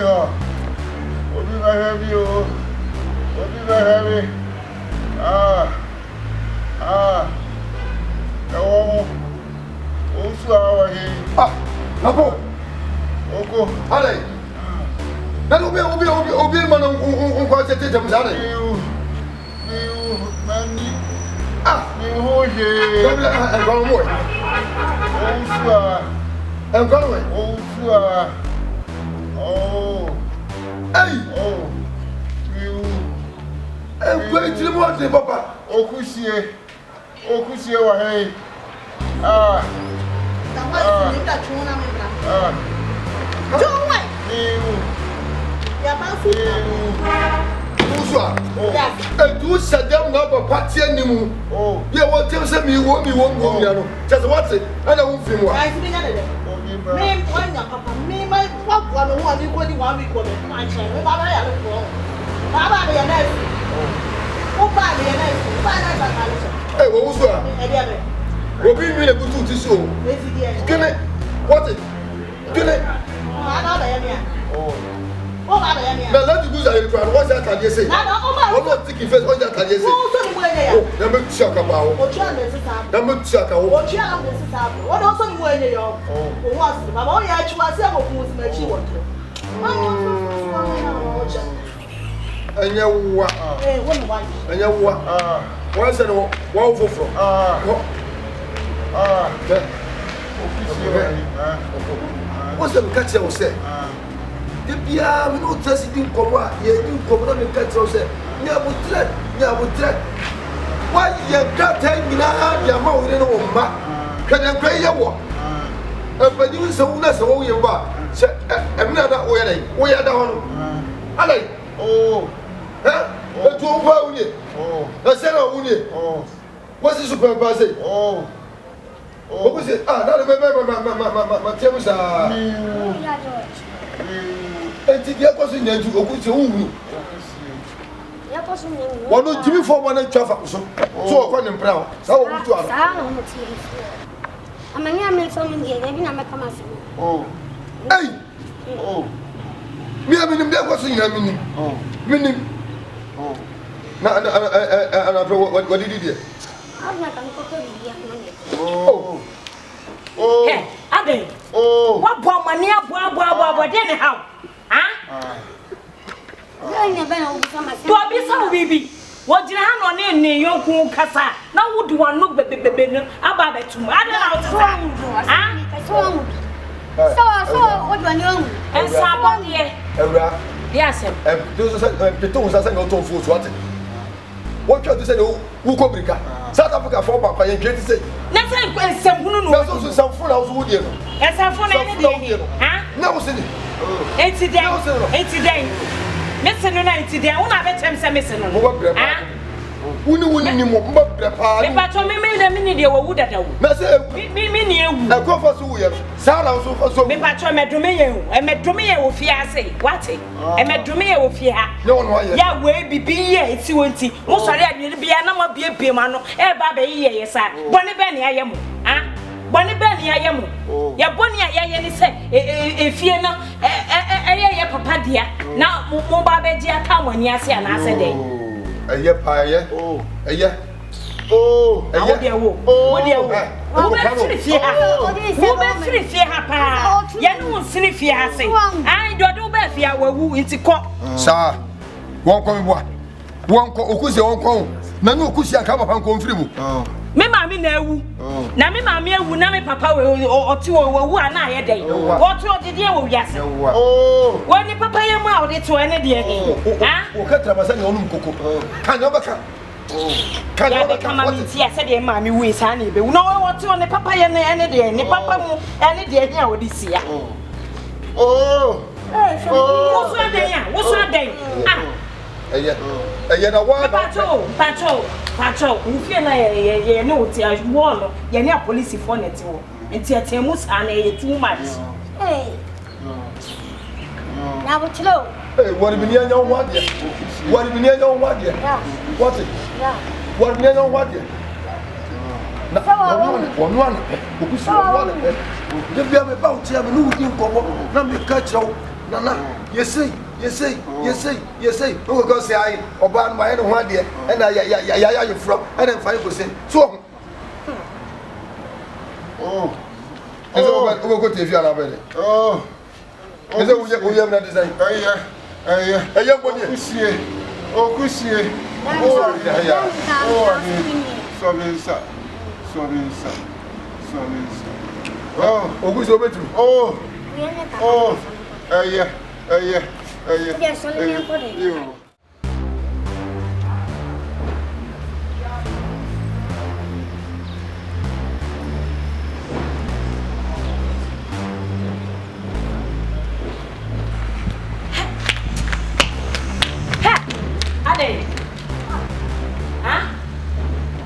here. Obi my heavy oh. Obi my heavy. Oh, so our here. Napo. Oko. Ale. Na obi man on kwase tete mzane. You mani. Me ho je. Engolo mo. Engolo we. Oh. Hey. Oh. You. Tiri mo de papa. Okusie wa hey. Do set them up a party anymore. Oh, yeah, what tells me won't be one woman. Just what's it? I don't feel what I think. Me, my papa, the one you got the 1 week of it. My child, Baba, I look for Baba, the nurse. Oh, Baba, the nurse. Hey, what was that? We'll be really good to this show. Can it? What it? Can it? Oh, now let the goods are required. What's that? Can you say? I'm not taking first. What's that? Can you say? Oh, number check about. Number check out. What also you wear your what's the Baba? I actually say I'm going to make you want to. And you what? And you what? What's the one for from? What's the catch you say? The Pia, no testing Coma, you do come on the catch you say. Nyabutre. Why you can't tell me now? Your mouth in a ma. Can I pray your walk? But you so less of all your back. I'm not that way. We are down. I like, oh, huh? To overwhelm you. Oh, I said, oh, what's the supervisor? Oh, what was it? Not remember my tables are. And the was in the Okusie. One of Jimmy for 1 traffic, so I'm going proud. So, I'm a Nyame from here, maybe I'm a come. Oh, hey, oh, me, I mean, there was in Yamini. Oh, meaning, oh, what did you do? Oh, hey, Ade. Oh, what bomb money up, then how? Huh? Do be so, baby. What did I know in your casa? Now would one look about it to me? I don't know. So, what do I know? And somebody, yes, those are the tools I go to food. What you say? Who come South Africa for my client to say. Nothing is some full house wood. As a phone, huh? No, city. 80 days. Missing on 90 days. One of them missing. Who knew more? But to me, a minute you would at all. Me, I go for Sarah, so me, but I met Domino, and met Domino with Fiasse. What? I met Domino with Fia. No one, yeah, way be it's 20. Most of them will be a number be a piano, a baby, yes, sir. Bonnie Benny, I am. Ah, Bonnie Benny, I am. Ya Bonnie, I say, if you know, a papa dear. Now, Mobile dear, come when you see an answer. A year pie, oh, a year. Oh, a year. Oh, dear. Who makes it papa? Yan see if you have say. I don't bet you are woo into court. Sir, won't come what? Won't go Okusie, won't come. Nano Okusie come up and come through. Me mammy no. Na me mammy will not make papa or two or 1 eye a day. What did you yes? Oh, when the papa your mouth it's to any day. Oh, cut up a on cocoa. Can never come. Can never come out. Yes, I said, Mammy, we sunny, but no what's on the papa any day, any papa any day here with this year. Oh, what's that day? What's that day? Patrol, you feel like you know, it's wall, you're not police for it. And Tiamus and too much. Hey, now what's low? What do you know what? What do you know what? What's it? What do you know what? One, you be about to have a new thing, let me catch you. Nana, you say. Who go say I oban my no one there and I you from and then 5%. So who go to you are oh. Is it we have not design? Okusie.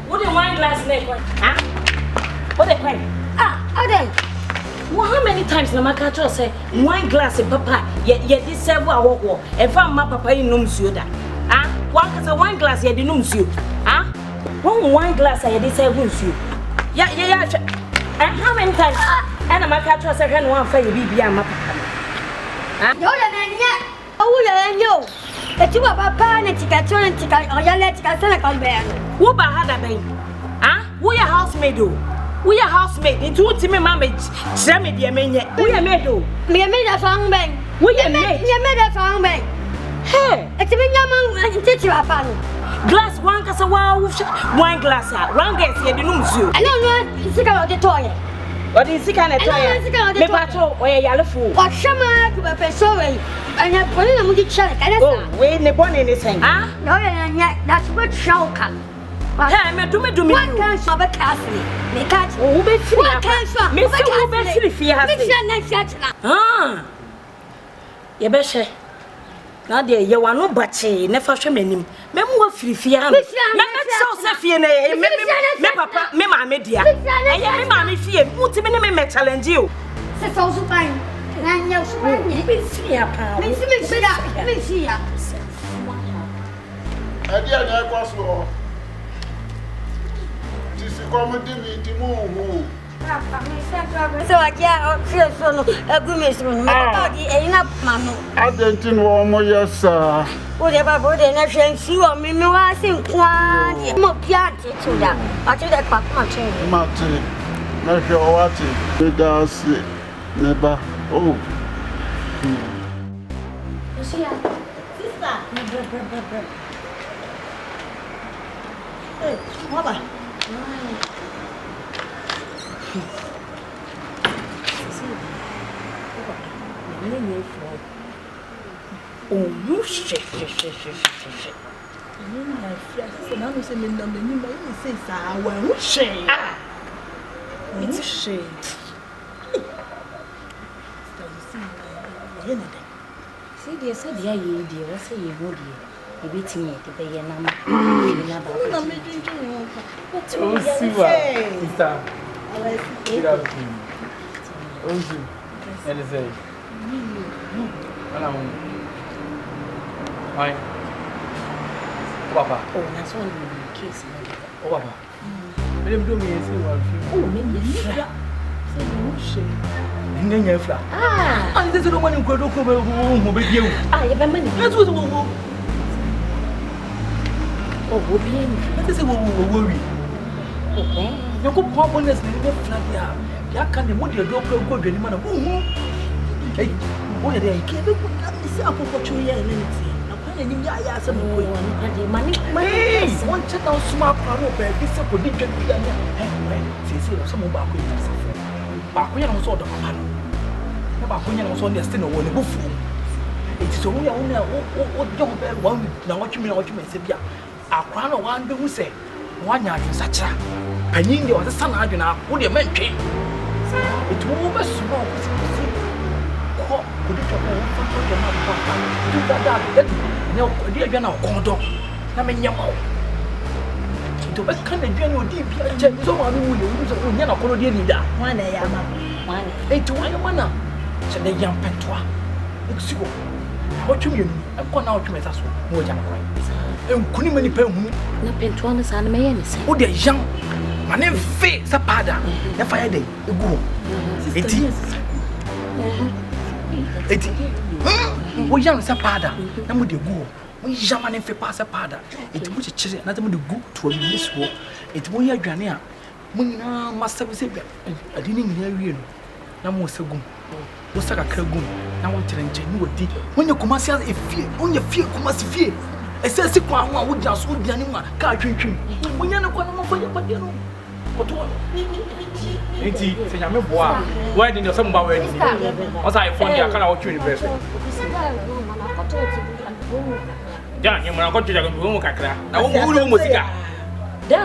What the wine glass neck? Huh? What the cry? Well, how many times na makacho say wine glass papa ye this serve our and found my papa in numsio da. One case wine glass ye di numsio. One wine glass ye this serve numsio. Yeah. And how many times? And a makacho say one for you be my papa. No, it's you papa and tika or ya let tika who ba had a we a housemaid do. We are housemaid. Into what me mamma semi dear mania. We are made do. Me made a song bang. We are made a song bang. Hey, it's a big young teach you a fan. Glass one cassa wine glass. One gets here the numsio. I don't know, sick of the toy. What is the kind of toy? Me patrol or a yellow fool. What summer to a person and I put in a movie check. Oh, wait, the bonnet anything. No, that's what shall come. What can shop a castle? Make cat. Oh, be free. What can shop? Miss you be sure. Now there you are no bache, never show me him. Memo free fear. Me so say me papa, me mamma dear. I am me mamma fear. Put me challenge you. It's also fine. And you're free. So I can't feel so a good miss. I didn't know yes, sir. Whatever, but then I shall see on me. No, I think one more piatti to that. I do that pop Martin. Not sure what it does. Never. Oh, sister. Hey, mother. Oh, you shit. My friend, I'm saying, you say, it's shame. See, they said, yeah, you dear, I say you would. You beat me to pay your number. I'm making you. What's wrong? Sister. And say, why? Papa. Oh, that's one case. Oh, Papa. Let him do me and say, well, oh, maybe and this is the one who could look over who will you. I have a money. That's what will. Oh, will be in. That is a worry. You could pop on this little flat. Ya can the money go go the man. Hey, what they can't look at this apple for 2 years and anything. I some money. One check out smart power, this up with the some back with back when I was all the man. About when I was on the still one buffalo. It is only what young bell one now what you mean, say, yeah. I crown one who say, 1 yard in such a penny was a son, I do not, would you mention? It will be small. Could you talk about no, dear, you're not going to. I mean, you're out. To what kind of general deep, so I will use a young colony leader. One day, I'm a to one manner, said the young Pentua. It's you. What you mean? I'm going out to make us more young. And couldn't many pen who Pentuanas and mayonnaise. Oh, they're young. My name is Sapada. The fire day, the groom. 18. wo yan se pada na mo de gu mo yama ne fe pa se pada enti mo chechire na mo de gu to mi so enti mo ya adwane a mo nyina master se bia adini nyina wie no na mo se gum wo saka kra gum na wo tere nche ni wodi wonya kumasi efie wonya fie kumasi fie ese si kwa ho a wo dia so dia ni ma ka twintwim wonya ne kwa na mo fa ya pade no koto enti se nyame boa wo de so mo ba we ni o sa iphone dia kana wo twin press ja ni mo na koto ja ko mo kakra na wo mo sika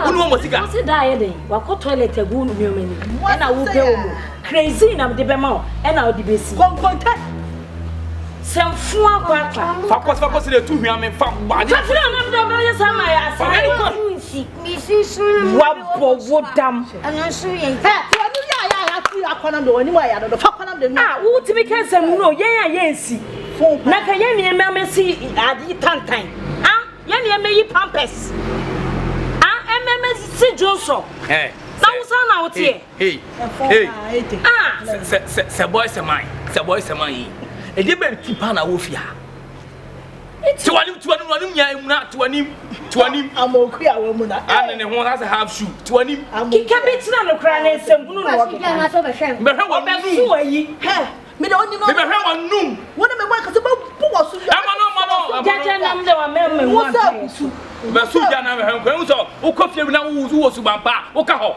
unu mo sika se da ye den wa ko toilet agu nu mi omani e na wo pe wo crazy na de be ma o e na o de be si konkonte semfu akwa fakos de tu hwia me fa ba de fa na me do ye sama ya sa mi si sunu wa bo wodam ana su ye ya fi akwana do ani wa ya do fa kwana de no wo timi kan sam no yen ya yen si na ka yen ni me amesi adi tantan yen ni me yi pampers si Johnson. Hey. Na utie. Hey. Se boy se mine. E de be tipa na wo fia. Tuanim nya emuna tuanim. Amoku ya wo mu na. Ane ne ho has half shoe. Tuanim. Kika betina no kra na ensembunu no wo. na so be hwem. Be hwe wo so ayi. He. Me de oni no. Be hwe wo num. Wo na me boy ka se ba bu wo su. Amano. Jaja nam de wa memme wo sa su. Be su ja na me hwe ko so wo kofie na wo su bampa wo ka ho.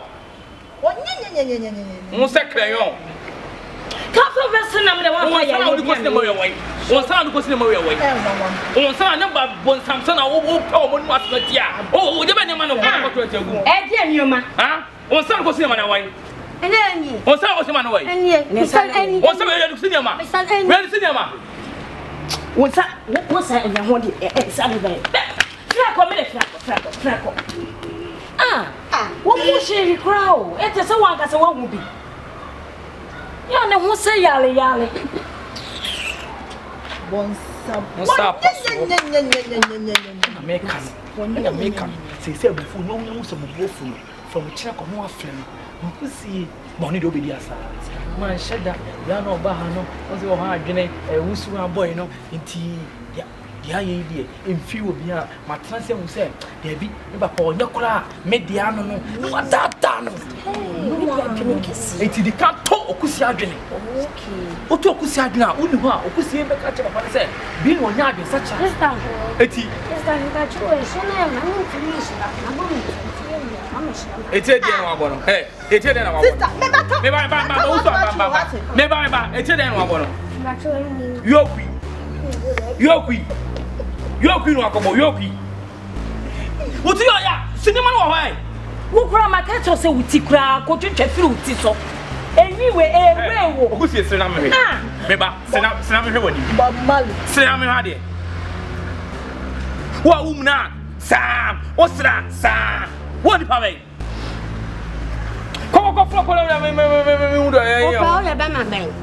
Onye. Mo se crayon. Kafa vese nam de wa fa ya. Won sa na ko sinema we wai. Won sa na ba bon samson na wo pa wo mu asmati a. O de be ne ma no ko to etagu. E de anioma. Won sa na ko sinema na wai. Ene ani. Won sa na ko sinema na wai. Ene sa ani. Won sa we do sinema. We do sinema. Won sa enya ho de sa de be. Frako me de frako. Wo mu shiri crowd. E te se wan ka se wan hu bi. Ya ne ho se yale. Bonsam. American. Se bufu no so bufu from China ko no aflem. Okusie money do be dia sa. Man sheda ya no ba ha no. O se o ha adwene wusu aboy no nti dia ye die emfi obi a matranse hu se dia bi me ba pa onye kora me dia no no wadada no. Eti di kan to okusie adwene. Okay. O to okusie adwene a uni ho a okusie be ka che papa se bi no nya adwene sa cha. Eti Esta chuo eso na na mutumishi na bomu. Eti dia no abo no. Eti dia no abo. Sister, me ba uso ba. Me ba eti dia no abo no. Na chuo ni. Yokwi no akomo yokwi. Wuti yo ya, sinema no ho ai. Wo kura market se wuti kura ko twetwa firi wuti so. Enyiwe erewo. Okusie sena me. Me ba, sena me hwe wani. Ba mali. Sena me ha de. Wa umna, sam, osra, sam. Wo ni pa me. Ko flo ko me undo O pa o le ba ma ben.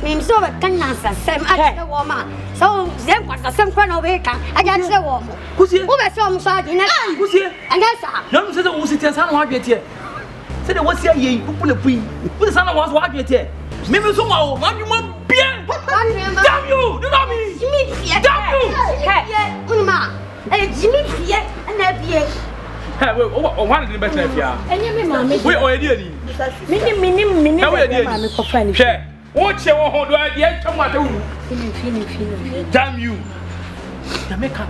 Me so be kan na sa sem a che wo ma. So zem kwa sa sem kwa no be kan. A ja che wo mo. Kusie. Wo be so mo so adi na. Kusie. Anga sa. Na no se wo sitia sa no ha dwete. Se de wo sia ye pupule pui. Wo sa na wo so ha dwete. Me so wa o, ma dwuma bien. Damn you, you know me. Jimmy Pierre. Damn you. Hey, unma. Jimmy Pierre na bie. Hey, o wan de better fia. Enye me ma me. We o ye ni. Minim ma me ko fa ni. Hwe. Wo che wo ho do a ye twam ata wu. Fini. Damn you. Na me ka.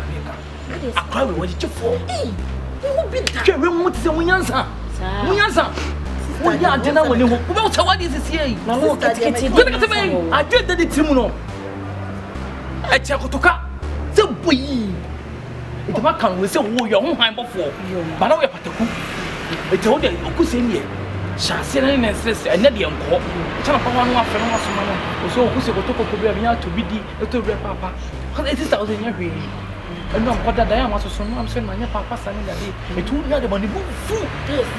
Akwa we wo chefo. Wo bi da. Hwe we mu ti se munyansa. Wo ya adena woni ho. Wo be tawa di sisi yi. Na no kitikiti. Kete me. Adwe da di timu no. E che kotoka. Se boyi. Iti ma kan we se wo yo ho han bofo. Ba na we pataku. Iti wo de okusie nie. Shase na ne stress ene de enko. Chana papa no afa no asoma no. So okusie kotoko ko bia nya to bidi eto bre papa. Kan 80,000 nya hwe. Eno ko dada ya masoso no am se na nya papa sane dade. Etu nya de bani bu fu.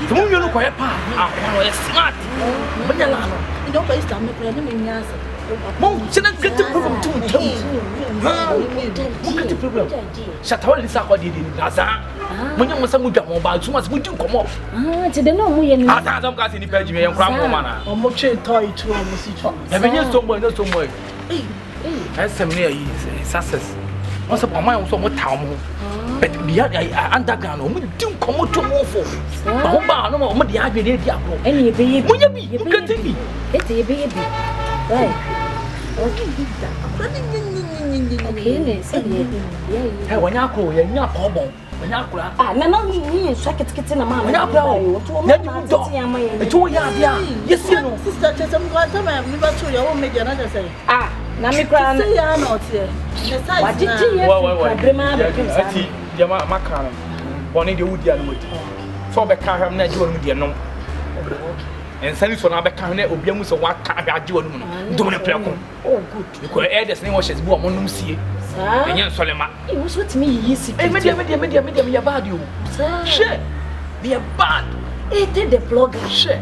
Tumu nyo no ko ye pa. Akwa no ye smart. Banya la no. You don't waste time making any answer. Mom, get the problem too. Get the problem. Shut all this up, did in Gaza. When you must move your mobile, too much would you come up? To the no, we and I don't got any page and grandma. Or much toy to a message. Have you so much, not so much? That's some near success. What's up, my own somewhat town? But the underground, we do come out to more for. No more, the idea, and you be, you can take me. It's a baby. Right. Hey, when you call, you're not problem. When you cry, ah, no, you suck it, get in a man. when you blow, let you do. I told you, yes, you know, Sister, just some one time I've never told you, I won't make another say. Ah, Nami Crown. Say, I'm not here. What did you hear? My car, one in the wood, and wood. So the car have not joined with your no. And send it for another car, will be almost a what car got you doing a prayer. Oh, good. You could add the same washes, one on see. And yes, Solema. It was with me, easy. Media, you're bad, you. Share. Be a bad. It did the blogger. Share.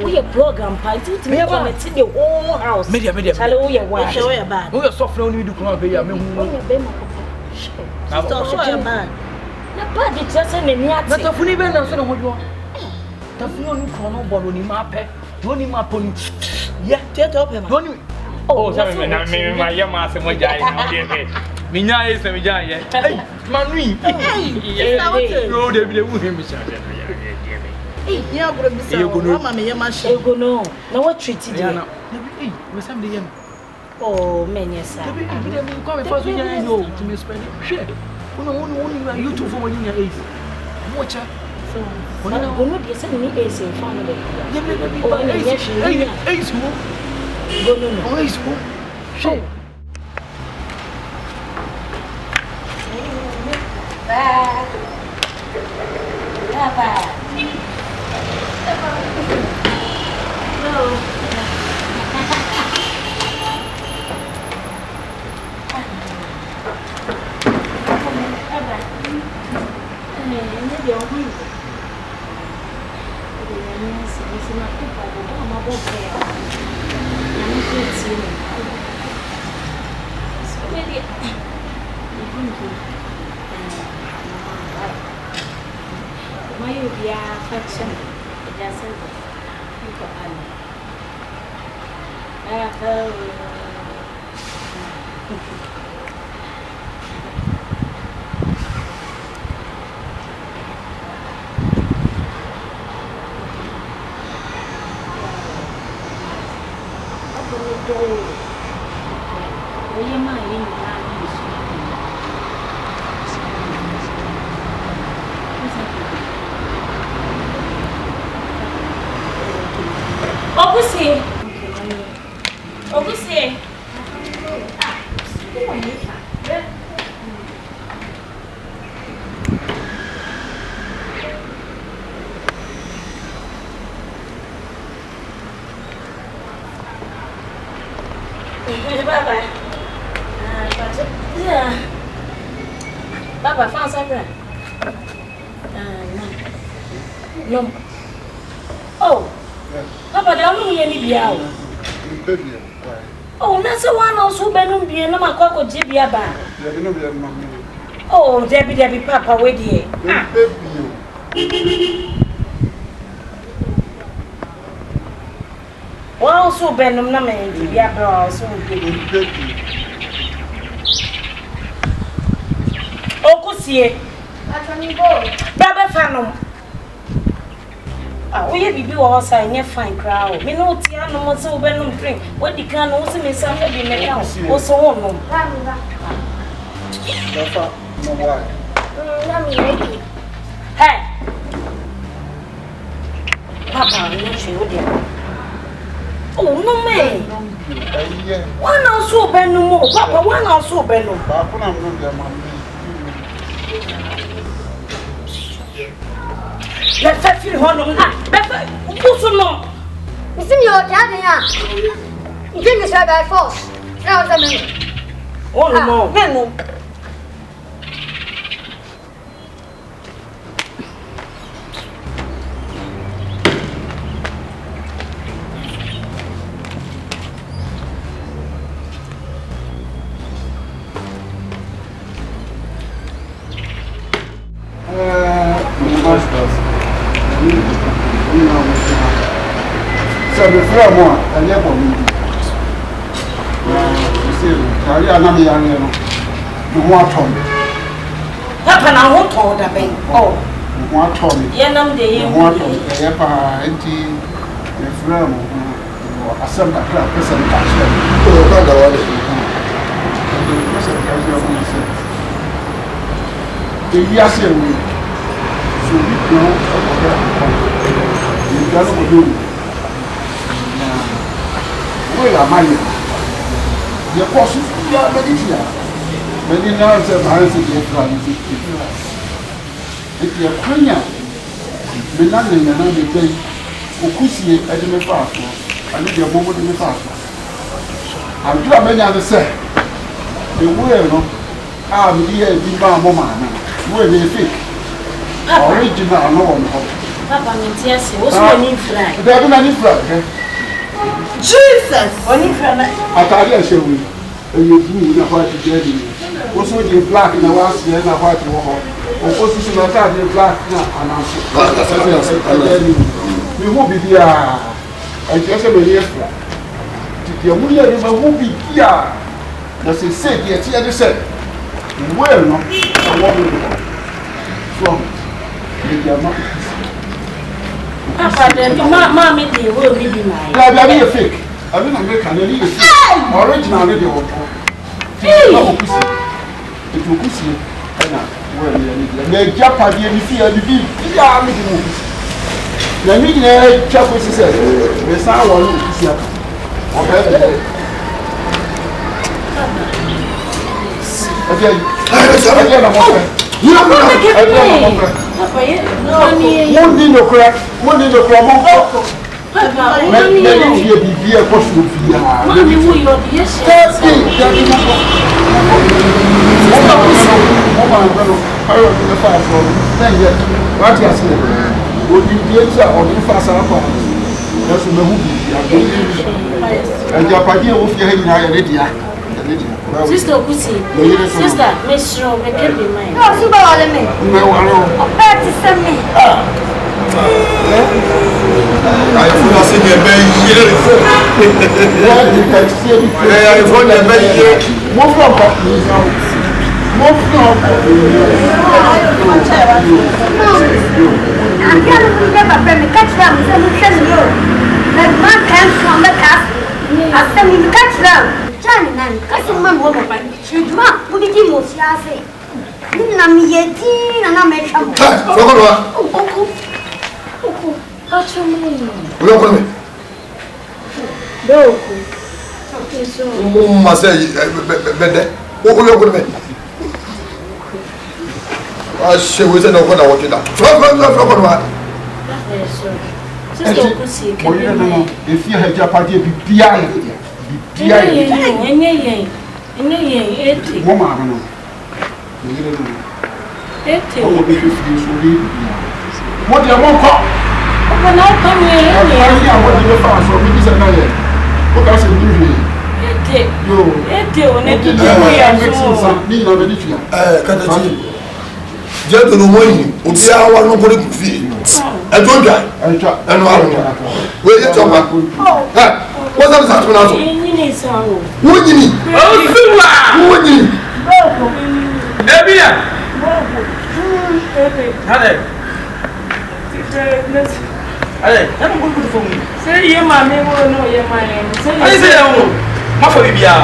We a program party to me about the whole house. Media. Hello, you're one. Show your bad. We are soft only to come out here. Stop show your bad. The body just in the near. But the funny man, I don't know what you are. The funny chrono ball in my pet. Don't in my pony. Yeah, Take up him. don't you? Oh, sorry, my young master, my giant. Mina is a giant. Hey, Manui. No, they will him. Yeah, but I'm saying, Mamma, me, my show. Go no. Now what treated you? Hey, was somebody. Oh, man, yes, sir. Come first, we know to me spend it. Share. Only you two for 1 year age. Watch out. So, when I go to send me ace in front of it. Ace who? Go no. Ace who? Share. Okusie. Okusie. Baba, found something. No. Oh. Papa, they don't need any beer. Oh, that's the one also Benum beer, no Maco Jibiaba. Oh, Debbie, Papa, wait here. Well, so Benum, no man, Diabra, so good. Okusie. Baba Fanum. Ah, we be also a fine crowd. Me no tea, no more so Benum drink. What the can also miss something in the house. Also, no. Hey, Papa, I'm not sure. Oh, no, man. One also Benum, Papa, one also Benum. Let's have you on who's no? You see your daddy, you think it's by force. Now, the minute. Oh, no. from one, and yet for me. You see, I am young, you want to me. Papa, I won't hold a bank. Oh, You want to me. Yanam de You want to me. I have empty the frame or a son that can person catch them. Oh, God, I want it. The years away, so we know you got to do. Where am I? The courses we are ready here. Many now say, I say, if you are Kenya, the land in another day, Okusie, I do not fast. I need your moment in the fast. I'm glad many others say, the way, I'm here, the mamma. Where they fake original no one. Papa, yes, what's your flag? They have any flag. Jesus! When you flag, I tell you, shall we? You do the white jelly. What's with the black in the last year and a white wall? Or position of that, the black and I'm we won't be here. I just have a year flag. The Amulia won't be here. That's a said, yet here they said. Well, no, I want to from the Papa, then mammy, they will be mine. I be a fake. I mean, American, I need a fake. Original radio. It will see. Well, Japan, you fear the big. Yeah, the media chapel says, the sound will see. Again, you don't know crack, one in the crumble. Maybe you'll be a possible fear. What you say? Would you be able to fast up? That's the movie. And your party will be hanging out already. Sister Okusie, sister, Miss Shaw, make it be mine. No, she bought me. No, I'm back to send me. I feel like saying a very year. you can see it. I found a very year. Move from I can't remember when we catch them. That man comes from the castle. I send him to catch them. Johnny, cousin, man, woman, she's not putting him on Siasi. I'm here, and I'm a trouble. What's your name? Welcome me. No. Okay, so. Must say, Bede. What will you go to me? I should was no one I want you that. Sister Okusie, can you know? If you had your party, be behind. Woman, what do you want? But now come here. What do you find? So we just know it. What else is new? Just no money. Obia wa no body kufi. E to dwa. Eno aro. We ye choma. What's up that now? Nyini sawo. Wonyini. Wonyini. Ebia. Hade. Ale, I'm going to phone. Say ye mama wo no ye mama. I say you. Ma for bibia.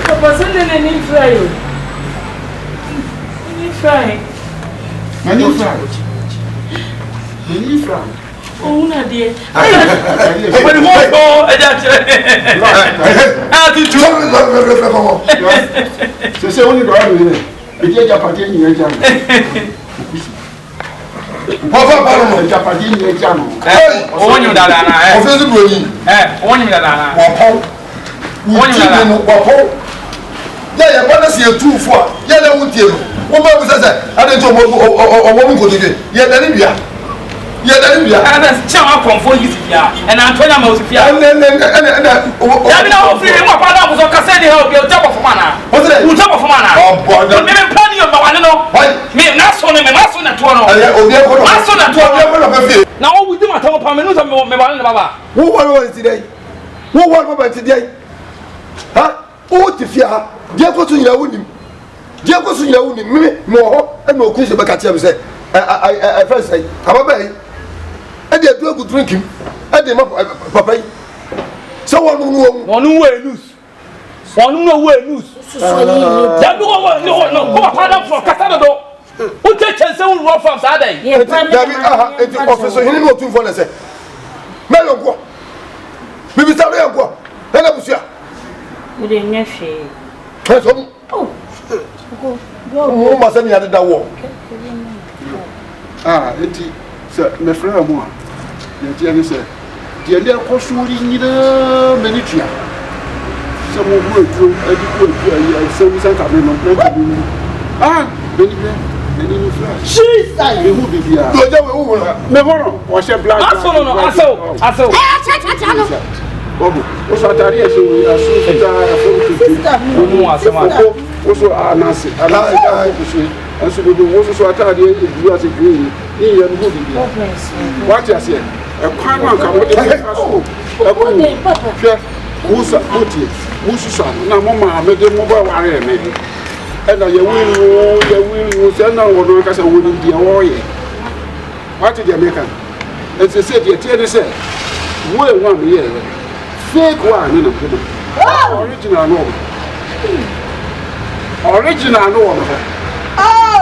Papa send ni fry you. Ni fry. Many fry. Many fry. Oh na de. Open the hole. Ah, tu tu. C'est only go out with it. It is a party in your jam. Papa Baron, Japan, your jam. On you that I Offensive Brody. on you that I Wapo. Wapo. Yeah, I want to see a 2-4. Yeah, that would tell you. What was that? I didn't know what we could do. Yeah, then you are. Yeah, that is Chama confo yisifia. And Antonia Mosifia. And Yabina ofri mo pada so kase de help you tap of mana. What's that? You tap of mana. Oh, boy. Me plan you ba wane no. Me na so ne me ma so na to no. Ma so na to no. Na o wudi mata mo pa me no so me ba ne baba. Who want today? Who want today? Huh? Oh, Tifia. Dear go to your wound. Dear go to your wound. Me more and no Okusie back at you say. I first say, Abba. And they do good drinking. And they papa. Someone who wear loose. One no wear loose. That no, go up for Catado. Who take chance on rough from Saturday? It's officer. He didn't know 2 for say. Melon go. Maybe Saturday go. And I was here. We didn't know she. Oh, my son had that war. Enti se me frère moi ye dia ni se dia le akosuri nyina menitua se mo bu etuo adi ku etuo ayi se mu santa me no plan to be beni ni frère Jesus me hu bibia Do je we hu me bono o she black Aso no aso. Cha. Bobo o so atari e so aso fita afo Mu asema. o so anase ala Aso do wo so atade edu ase green ni ye no bibia what you say e kwan no ka mo de aso e ko ni hwe wo sa motie wo susa na mo ma me de mo ba ware me e na ye wi se na wo no ka sa wo ni dia wo ye what you make and say the tie say wo e wa me ye fake one ni no original no no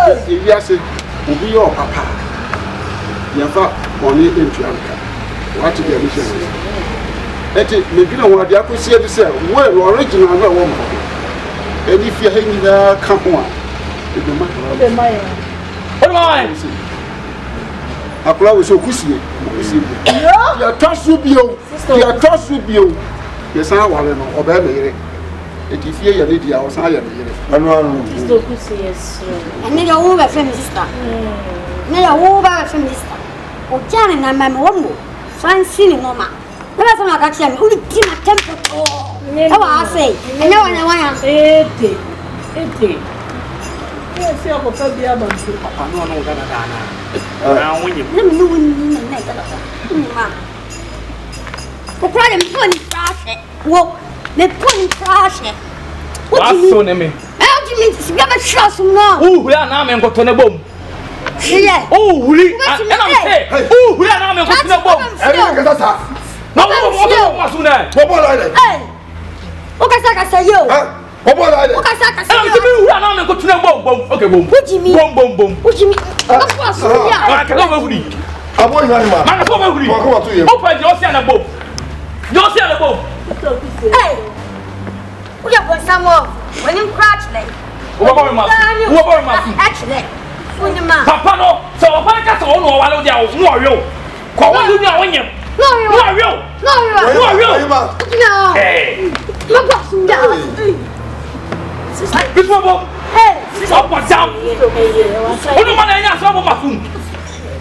if you say obi your papa yafa money into anka what the mission is eti me bi na wadi akosie de say we original na wo mo eni fia hanyi na ka ho a e be ma What am I? akula we so Okusie ya tosu bio ya san wale no oba me yire eti fie ya ne dia o san ya me yire anu Sister Okusie yes. And you over from sister. No, over from sister. O Jan and my mom. Fancy no ma. Never some catch him. Only team at temple. How I say. I know I want to. 80. Yes, you have a baby about you. Papa no Ghana. Now when you Let me know when you make it. The problem is when you crash it. Whoa, the point crash it. What do you so mean? me. How do you mean? You never trust me now. We are now men go to the bomb. Yeah. We and I'm say, we are now men go to the bomb. No, Hey. Okay, so I say you. Okay, so I say you. We are now men go to the bomb. Okay, boom. What do you mean? Boom. What do you mean? Of course, yeah. I can't go with you. abo ina ni ma Man, come over with you. Come on to you. Open your see on the bomb. You see on the bomb. Hey. We are going somewhere. When you crash like. Actually. When you man. Papa no. So Papa ka so no wa lo dia o no yo. Ko wa lu ni awon yem. No, you. No. Hey. Look what's in there. This one. Hey. Stop what down. Ono man na nya so bo mafun.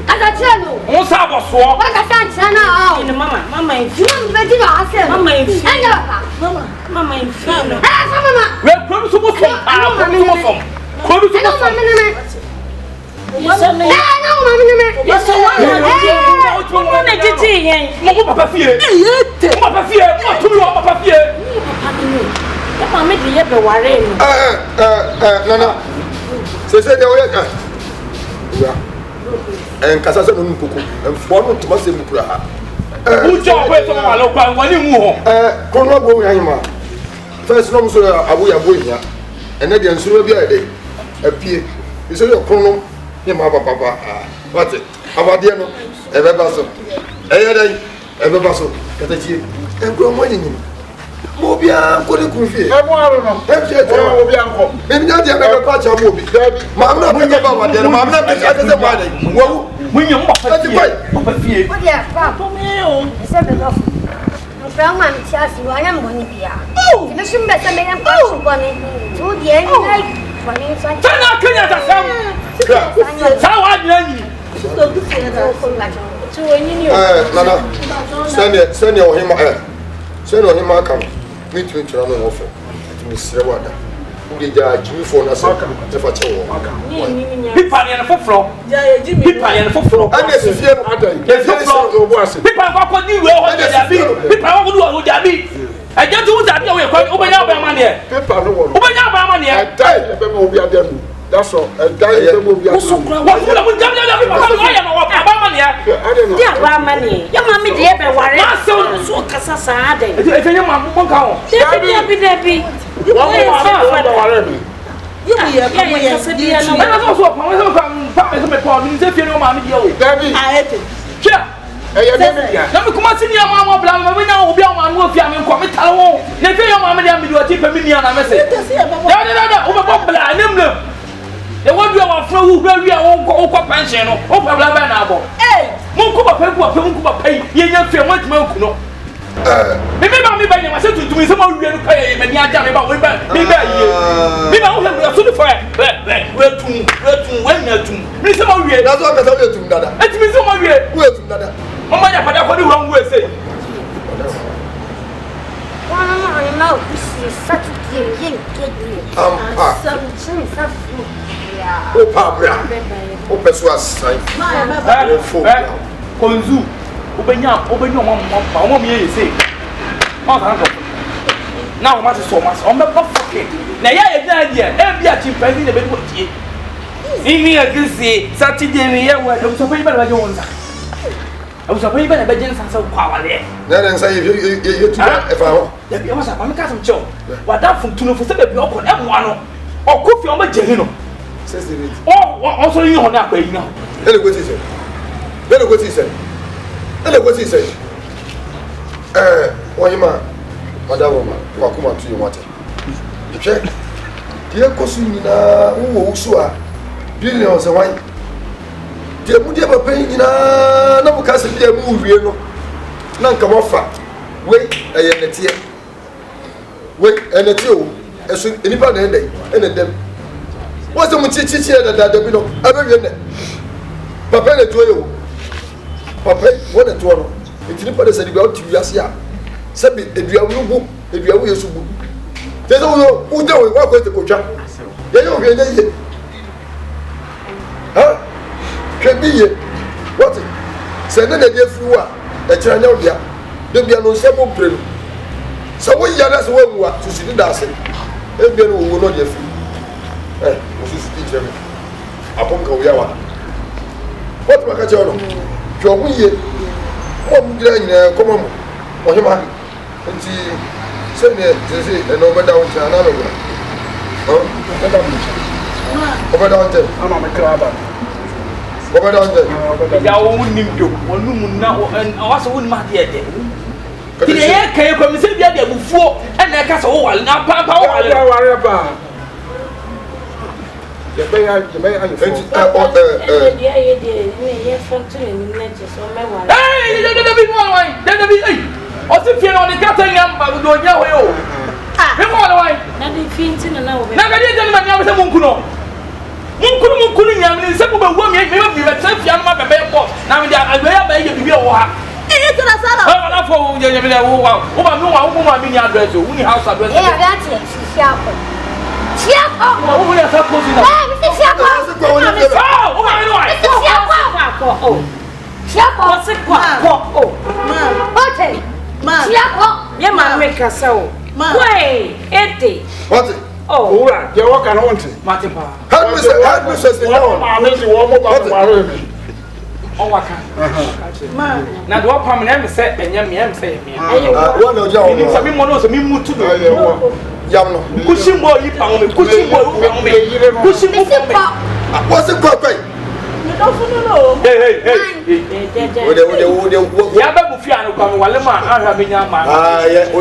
Atachelo. On sa bo so. Wa ka san chana. Mama, if You be di ba ase. Mama, if Mama. if Mama. We produce so much from. Produce so much. Yes, I mean. No, mama. Yes, I want. Papa fie. Papa fie. What to you, Papa fie? Papa make the yebe worry. No. Say they were. Yeah. And Kasasa no Mpuku. And for no to must be ha. Who job where some are local when you move. Kono go yima. First no so abuya boya. And then the answer be a day. A pie. You say your kono ni ma papa. What it? Abade no. E be ba so. Eyedai. E be ba so. Katachi. En ko mo nyini. Mo bia ko de kunfie. e mo aro no E je je o bia nko e nya dia be pa cha mo bi. Ma amna be ba wa de ma amna be cha de se ma de. Wo When you Papa fie. What ya? Papa me o. Ese be go. No from man chasi wa ya mo ni bia. Ti me shum be se me yan pa shum bo ni. Tu die ni like wani fa. Tana Kenya ta sam. Sa wa nyina ni. Nana, send your him come. Meet me to run off. To Miss Rewada. Who did Jimmy for us? If I tell you, people and for floor. People and for floor. and yes, if you're other, yes, people are going to do what people are going to do what they I just do that. You're quite open up my money. people no one. Open up my money. I die, if will be a them. That's all. I die, will be a What would I do? People are money. Yeah, well, money. Your mommy, dear, but worry. My son, so Cassasa. If any man won't count. Debbie. You Let me come and see your mama blank. We now will be on my move. I'm in commit. I won't. They pay your mama and do a tip and me and I message. They want you our flow where we are all pension or Blabana. Hey, Munkuba pay, you feel much more. Remember me by myself to me, someone will pay him and you tell me about me. Maybe I will have to fire. Where to when you're to me, someone will. That's what I tell you to Dada. Let me someone will to Dada. Oh, my God, what do you wrong with say? I know this is such a thing. Oh, Pabra. Oh, Pessoas. Conzu. Open your mom, you say. Now, much so much. I'm not fucking. Now, yeah, every achieve the bed with you. In here, you see, Saturday, I was a paper like yours. I was a paper and a bedroom so power there. Then say you if I there was a cousin Joe. What that from Tuno for 7 o'clock on M1 or coffee on my Jelino. says it. Oh, also you on that way now. Let what he said. Let what he said. Let what he said. Wayma, Madam Woman, Wakuma to your water. Check. Dear Cosina, who so billions of wine. Dear Mudia paying in a number of cases, dear movie, none come off. Wait, I am a tear. Wait, and a two, as soon as anybody and them. What's the muchichi that the window? I don't get Papa and two. Papa, one and two. It's anybody said about to Yasia. Sabi, if you are who, if you are with you. There's no who don't walk with the coach. They don't get it. Huh? Can be it. What? Send an idea through a channel there. Then be an simple prayer. So we are that's what we want to see the dancing. Everyone will not get free. Eh, what's this teacher? Upon Koyawa. What my catcher? Joe, we come on, or him. And she said, and over down to another one. Over down there. I'm a crab. Over down there. They are only you, one woman now, and also wouldn't matter yet. The air come say there before, and I cast all now, Papa. The may I What's if you're on the cutting number with your way? Come on, why? Nothing fainting and now. Now, I didn't tell you Munkuno. Munkuno, and some women may be a self young man, a bear boss. Now, I wear by you to be a war. It's a salad. I'm for you, woman, being address, who house address. Yeah, that's it. What? Oh, right. You're walking on to Martin. How do you say? Oh, I can't. Now, do I come and say, and Yam say, one of your some monos, me move to the Yam. Pushing boy, you found me, pushing boy, pushing me. What's the copy? Hey, Yababufiano come while I have been your man. Ah, yeah,